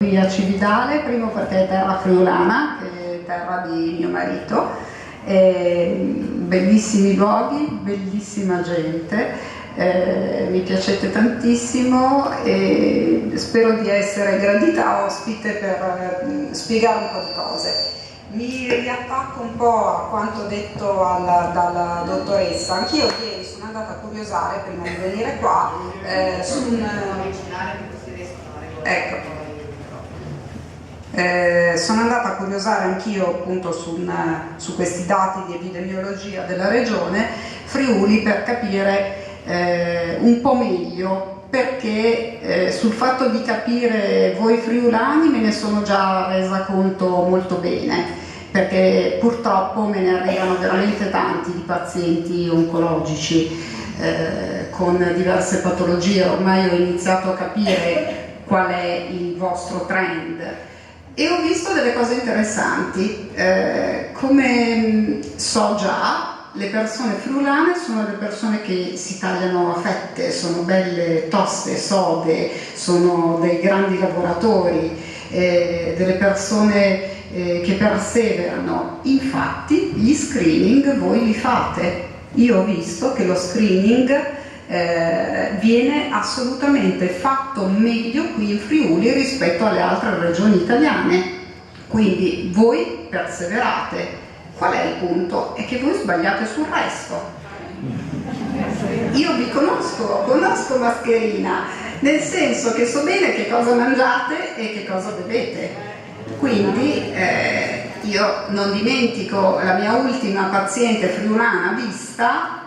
Qui a Cividale, primo perché è terra friulana, che è terra di mio marito, bellissimi luoghi, bellissima gente, mi piacete tantissimo e spero di essere gradita ospite per spiegare un po' di cose. Mi riattacco un po' a quanto detto dalla dottoressa. Anch'io ieri sono andata a curiosare prima di venire qua su un... Ecco. Sono andata a curiosare anch'io appunto su questi dati di epidemiologia della regione Friuli per capire un po' meglio, perché sul fatto di capire voi friulani me ne sono già resa conto molto bene, perché purtroppo me ne arrivano veramente tanti di pazienti oncologici con diverse patologie. Ormai ho iniziato a capire qual è il vostro trend. E ho visto delle cose interessanti, come so già, le persone friulane sono le persone che si tagliano a fette, sono belle toste, sode, sono dei grandi lavoratori, delle persone che perseverano. Infatti gli screening voi li fate. Io ho visto che lo screening viene assolutamente fatto meglio qui in Friuli rispetto alle altre regioni italiane, quindi voi perseverate. Qual è il punto? È che voi sbagliate sul resto. Io vi conosco Mascherina, nel senso che so bene che cosa mangiate e che cosa bevete, quindi io non dimentico la mia ultima paziente friulana vista,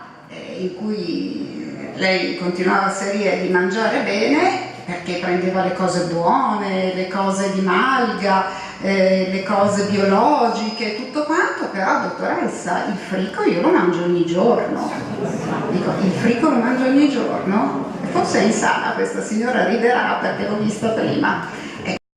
in cui lei continuava a serie di mangiare bene perché prendeva le cose buone, le cose di malga, le cose biologiche, tutto quanto. Però dottoressa, il frico io lo mangio ogni giorno. Dico, il frico lo mangio ogni giorno? Forse è in sala, questa signora riderà perché l'ho vista prima.